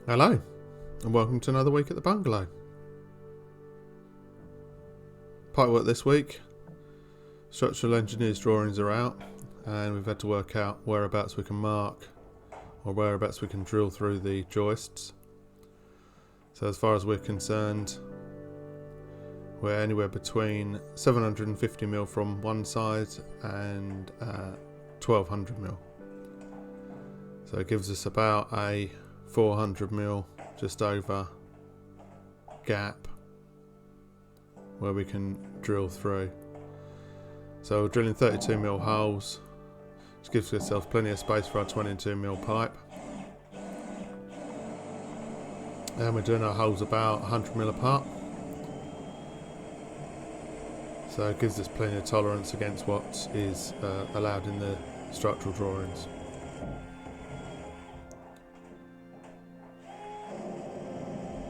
Hello, and welcome to another week at the bungalow. Pipework this week. Structural engineers' drawings are out, and we've had to work out whereabouts we can mark or whereabouts we can drill through the joists. So as far as we're concerned, we're anywhere between 750mm from one side and 1200mm. So it gives us about a 400mm just over gap where we can drill through. So we're drilling 32mm holes, which gives ourselves plenty of space for our 22mm pipe. And we're doing our holes about 100mm apart. So it gives us plenty of tolerance against what is allowed in the structural drawings.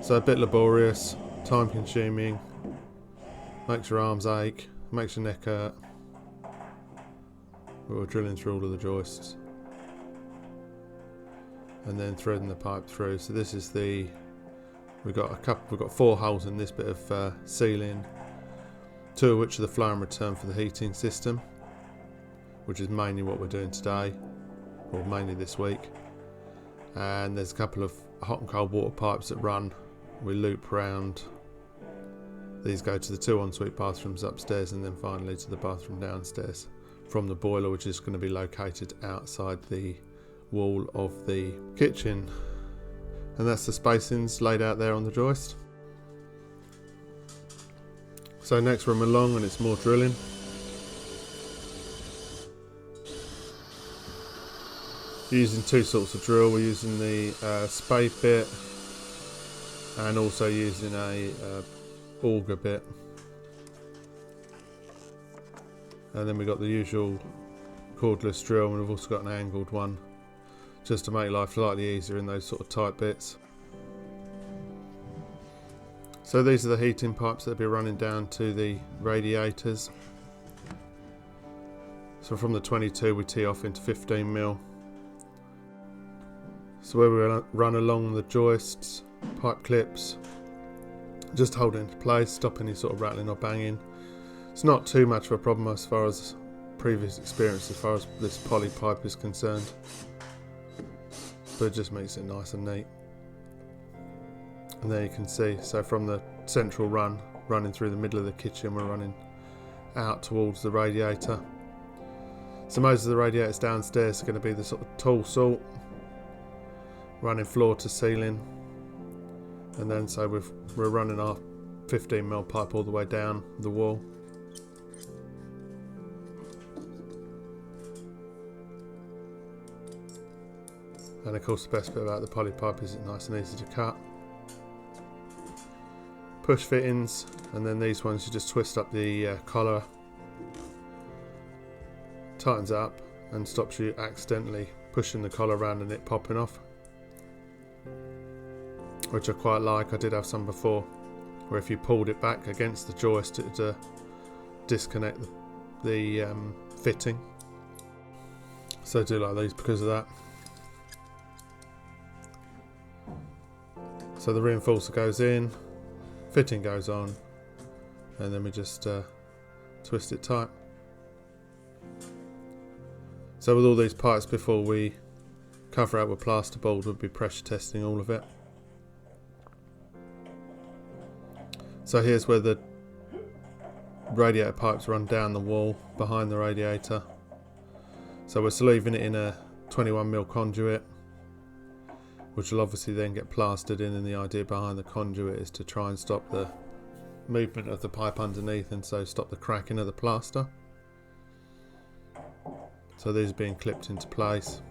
So a bit laborious, time consuming, makes your arms ache, makes your neck hurt. But we're drilling through all of the joists and then threading the pipe through. So this is we've got 4 holes in this bit of ceiling, 2 of which are the flow and return for the heating system, which is mainly what we're doing today, or mainly this week. And there's a couple of hot and cold water pipes that run. We loop round. These go to the 2 ensuite bathrooms upstairs and then finally to the bathroom downstairs from the boiler, which is going to be located outside the wall of the kitchen. And that's the spacings laid out there on the joist. So next room along, and it's more drilling. We're using 2 sorts of drill. We're using the spade bit and also using a auger bit. And then we've got the usual cordless drill, and we've also got an angled one just to make life slightly easier in those sort of tight bits. So these are the heating pipes that will be running down to the radiators. So from the 22 we tee off into 15mm. So where we run along the joists, pipe clips, just hold it into place, stop any sort of rattling or banging. It's not too much of a problem as far as previous experience as far as this poly pipe is concerned, but it just makes it nice and neat. And there you can see, so from the central running through the middle of the kitchen, we're running out towards the radiator. So most of the radiators downstairs are going to be the sort of tall salt, running floor to ceiling, and then so we're running our 15mm pipe all the way down the wall. And of course the best bit about the poly pipe is it's nice and easy to cut. Push fittings, and then these ones you just twist up the collar, tightens it up and stops you accidentally pushing the collar around and it popping off, which I quite like. I did have some before where if you pulled it back against the joist it would disconnect the fitting. So I do like these because of that. So the reinforcer goes in, fitting goes on, and then we just twist it tight. So with all these pipes, before we cover out with plasterboard, we'll be pressure testing all of it. So here's where the radiator pipes run down the wall behind the radiator. So we're sleeving it in a 21mm conduit, which will obviously then get plastered in, and the idea behind the conduit is to try and stop the movement of the pipe underneath and so stop the cracking of the plaster. So these are being clipped into place.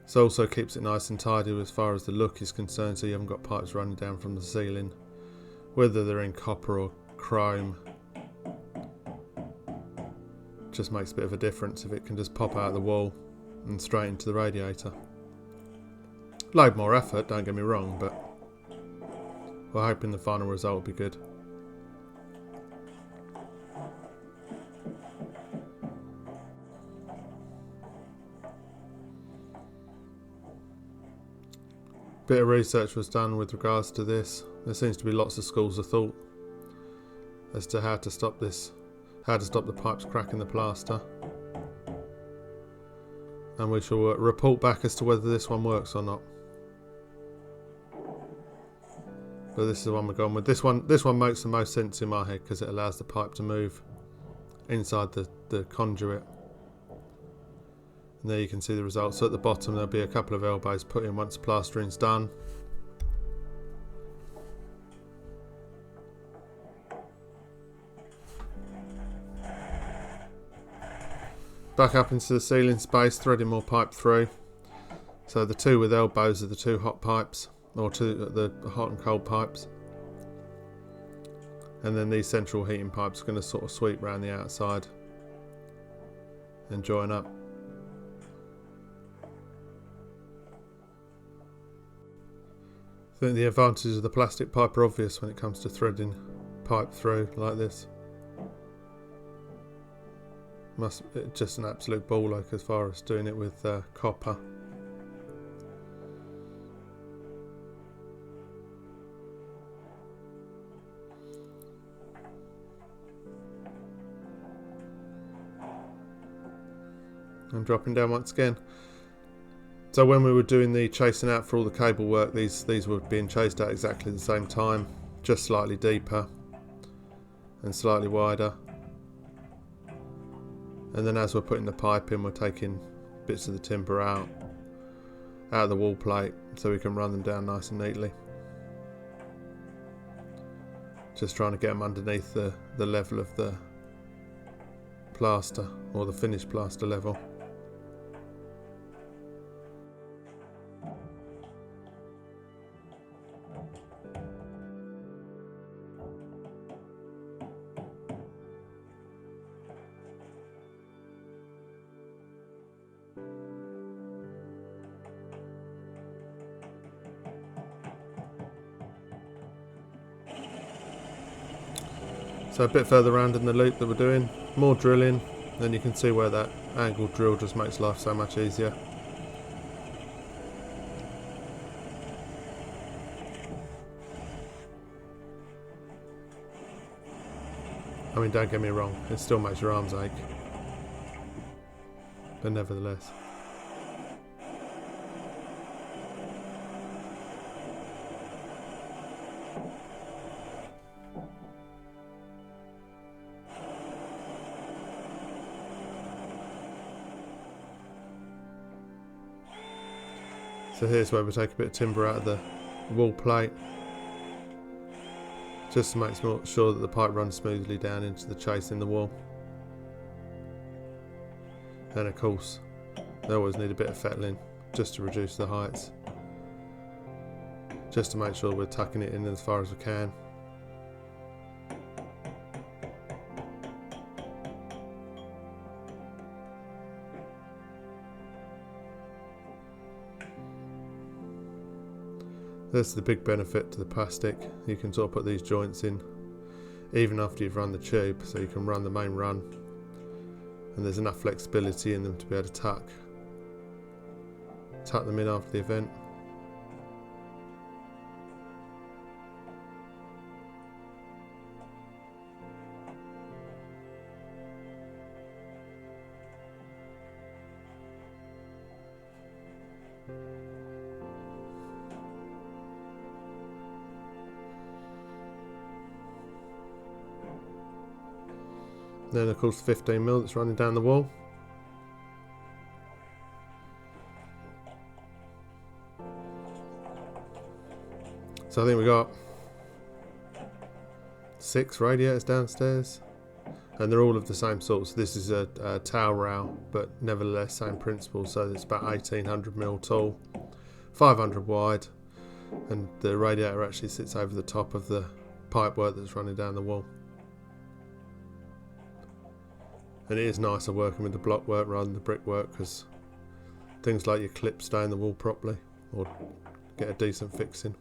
This also keeps it nice and tidy as far as the look is concerned, so you haven't got pipes running down from the ceiling, whether they're in copper or chrome. Just makes a bit of a difference if it can just pop out of the wall and straight into the radiator. Load more effort, don't get me wrong, but we're hoping the final result will be good. Bit of research was done with regards to this. There seems to be lots of schools of thought as to how to stop this, how to stop the pipes cracking the plaster. And we shall report back as to whether this one works or not. But this is the one we're going with. This one makes the most sense in my head because it allows the pipe to move inside the conduit. And there you can see the results. So at the bottom there'll be a couple of elbows put in once plastering's done. Back up into the ceiling space, threading more pipe through. So the two with elbows are the two hot pipes, or the hot and cold pipes. And then these central heating pipes are going to sort of sweep around the outside and join up. I think the advantages of the plastic pipe are obvious when it comes to threading pipe through like this. Just an absolute ball ache as far as doing it with copper. I'm dropping down once again. So when we were doing the chasing out for all the cable work, these were being chased out exactly the same time, just slightly deeper and slightly wider. And then as we're putting the pipe in, we're taking bits of the timber out of the wall plate so we can run them down nice and neatly. Just trying to get them underneath the level of the plaster, or the finished plaster level. So a bit further around in the loop that we're doing, more drilling, then you can see where that angled drill just makes life so much easier. I mean, don't get me wrong, it still makes your arms ache, but nevertheless. So here's where we take a bit of timber out of the wall plate, just to make sure that the pipe runs smoothly down into the chase in the wall. And of course, they always need a bit of fettling just to reduce the heights, just to make sure we're tucking it in as far as we can. That's the big benefit to the plastic. You can sort of put these joints in even after you've run the tube, so you can run the main run, and there's enough flexibility in them to be able to tuck them in after the event. Then of course 15mm that's running down the wall. So I think we got 6 radiators downstairs, and they're all of the same sort. So this is a towel rail, but nevertheless same principle. So it's about 1800mm tall, 500 wide, and the radiator actually sits over the top of the pipework that's running down the wall. And it is nicer working with the block work rather than the brickwork, because things like your clips stay in the wall properly or get a decent fixing.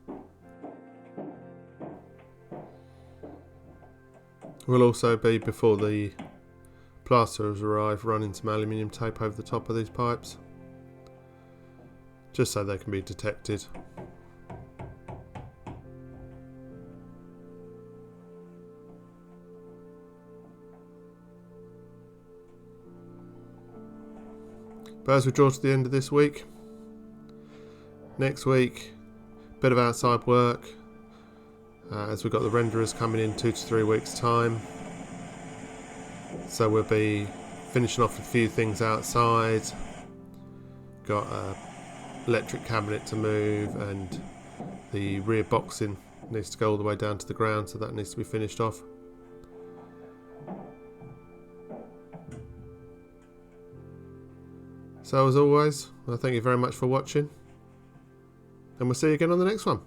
We'll also be, before the plasterers arrive, running some aluminium tape over the top of these pipes, just so they can be detected But as we draw to the end of this week, next week, bit of outside work, as we've got the renderers coming in 2 to 3 weeks time. So we'll be finishing off a few things outside. Got a electric cabinet to move, and the rear boxing needs to go all the way down to the ground, so that needs to be finished off. So as always, I thank you very much for watching, and we'll see you again on the next one.